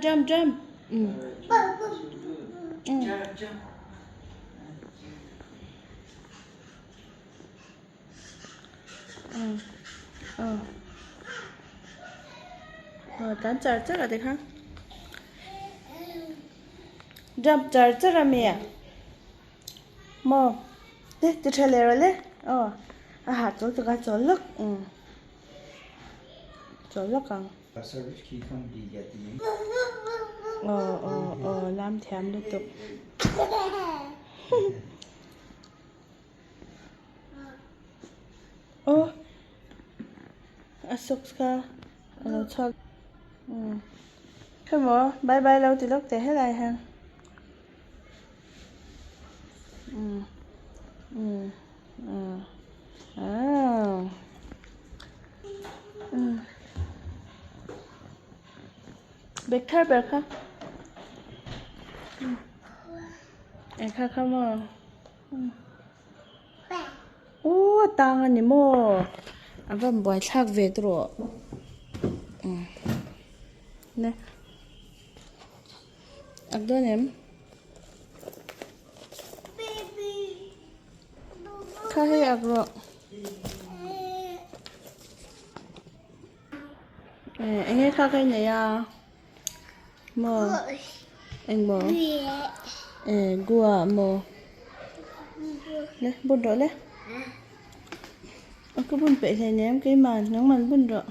jump. Tán chở chắc là được ha. Jump chở chắc là mẹ. Mò. Đấy, tôi trả lời rồi đấy. Chỗ tôi có chỗ lắc. Chỗ lắc à. Làm thèm liên tục. Asok ka. Chhuah. Come on, bye lâu thì lúc té hết lại ha. Bakah. Come on. Tang anh mo. Avang boy thak về rồi. Nè. Ang2 em. Khai ang2. Anh ấy khai cái này à? Mò. Anh mò. Gua mò. Nè, bún rồi nè. Cái bún peih này ném cái màn, nóng màn bún rồi.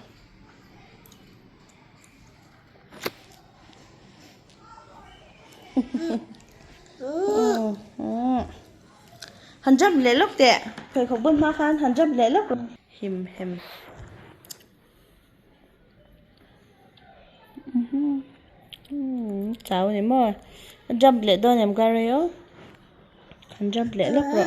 Hắn chấp lẽ lúc tệ. Phải không bún hoa khan, hắn chấp lẽ lúc. Him. Cháu này mà. Hắn chấp lẽ đó nhằm gà rây ó. Hắn chấp lẽ lúc rồi.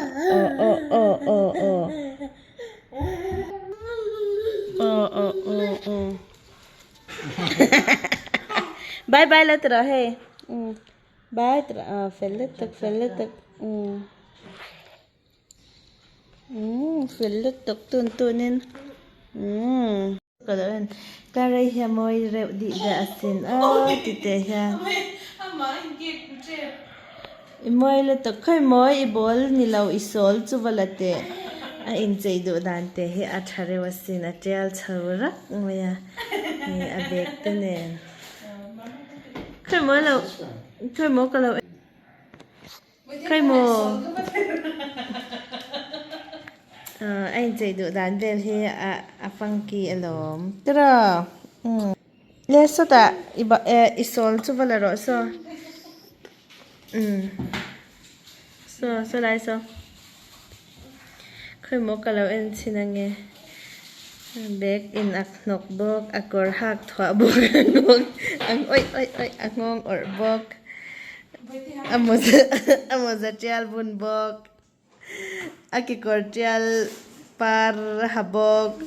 Bye là tớ hay. Bye tớ. Phê lết tức. Phê lết tức tuôn nên. Có đó là cà rây hià môi rượu đi ra xin. Tite hià. Môi là tức khai môi bol nilaw isol chuvalate. In chạy deuh dante he athare wasin atel chhawrak ngoya ni abek tenen khai mo kalau anh chạy deuh dan vel he avang alom tara le so ta isol chuvala ro so so lai so khai mo kalau en sinange bek in aknok bok akor hak thuah bok ang oi angong or bok amoza tial bun bok akikor tial par habok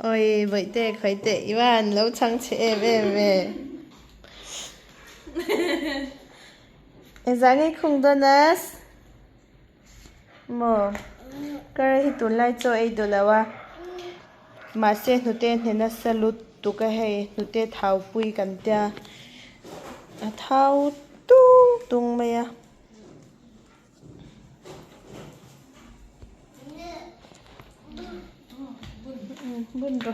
oi boite khoite iwan lo chang che em ezange khungdonas mo cái hi tun lai cho ai do lawa ma se nute nena salut tu ka he nute thau pui kan tia thau tung maya bun ro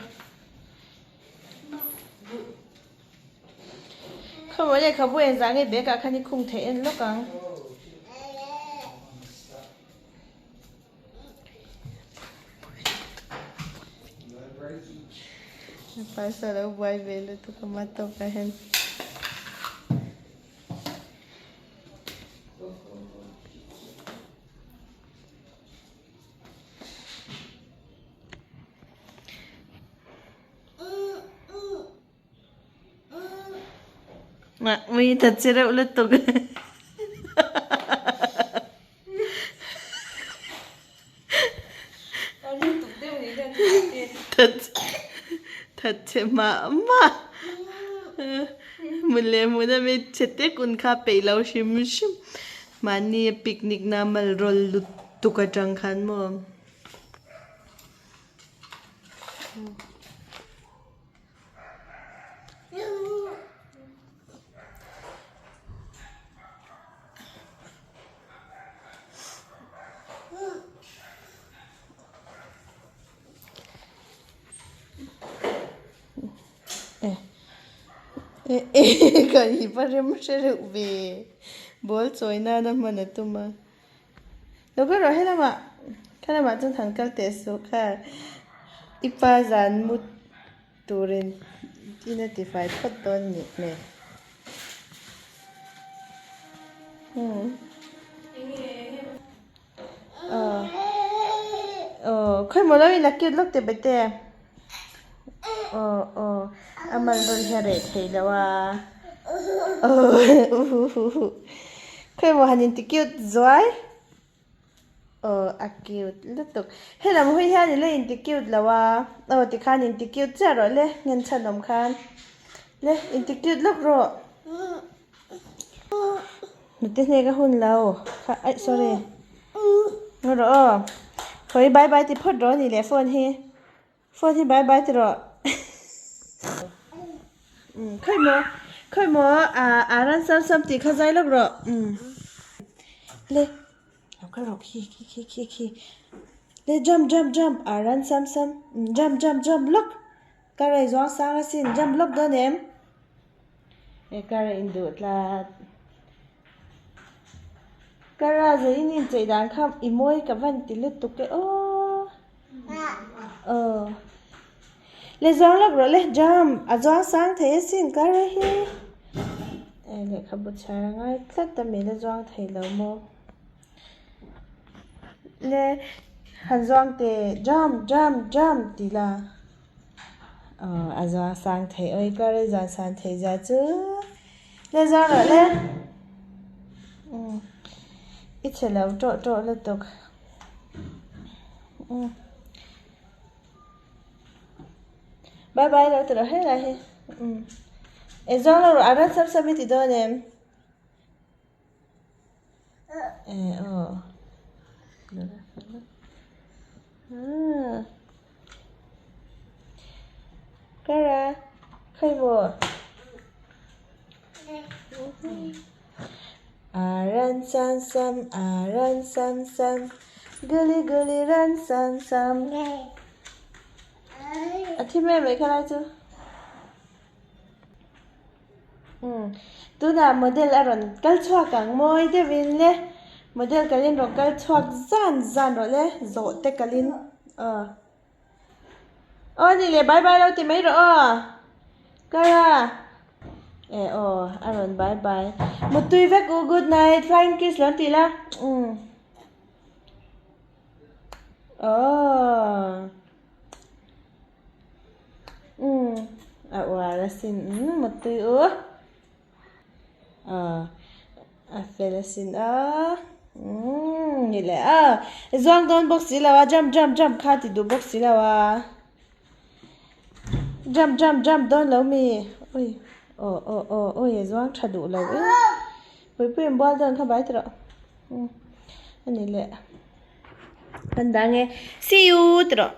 không có gì không buồn dáng cái bé cả khăn đi khung thế lúc càng pasa lo buai velo tu kamato kahen mà mi thật sự là lướt tục thật chứ mà mình làm một năm mình chết tiếc con khá peih lâu xìm mà ni picnic na mal roll lút tu cái trăng khăn mà Kari parim shere ube. Bol choina na mana tuma. Logo rohe lama. Kana ma chung thangkal tesu kha. Ipa zan mut turin. Identify photon ni me. Khoi mo lo ila cute look te bete. Amal don here thei lawa. Khoi mo hanin ti cute zoi. A cute lutuk. Hela mo hui hian le in ti cute lawa. Ti khan in ti cute charo le ngen chanom khan. Le in ti cute look ro. Nutis ne ka hun lao. Ai sorry. Ngoro. Khoi bye bye ti phot ro ni le phone hi. Phone hi bye bye ti ro. Khoi mo aran sam ti khazai look ro. Le ka ro ki. Le jump aran sam jump look. Kare zuang sang sin jump look do nem. Kare indu tla. Kara giờ in chạy đàn khăm imoi cả văn tí lứt tục cái le giang lắc rồi le jump giang sang thế xin kara hi le khăm bút chả ngay tất tầm mình le giang thấy lâu mô le hàn giang te jump tí là giang sang thế ơi kara giang sang thế ra chứ le giang rồi le ít sẽ lâu trộn liên tục bye bye lâu từ đó hết lại em do lâu rồi ăn sắp thì đâu em cái ra khai bộ Aran sam guli ran sam atih mẹ mấy cái này chứ tu na model aron kal chhuah kang moi de vin le model kalin ro kal chhuak zan ro le zo te kalin ni le bye bye lo ti mai ro kara aron bye bye một tui vek good night flying kiss lon ti la wala sin một tui phela sin ni le zuang don box si lawa jump kha ti du box si lawa jump don lo mi ôi zuang thadu lo với pem bol don kha bai tro ani le kan dange see you tro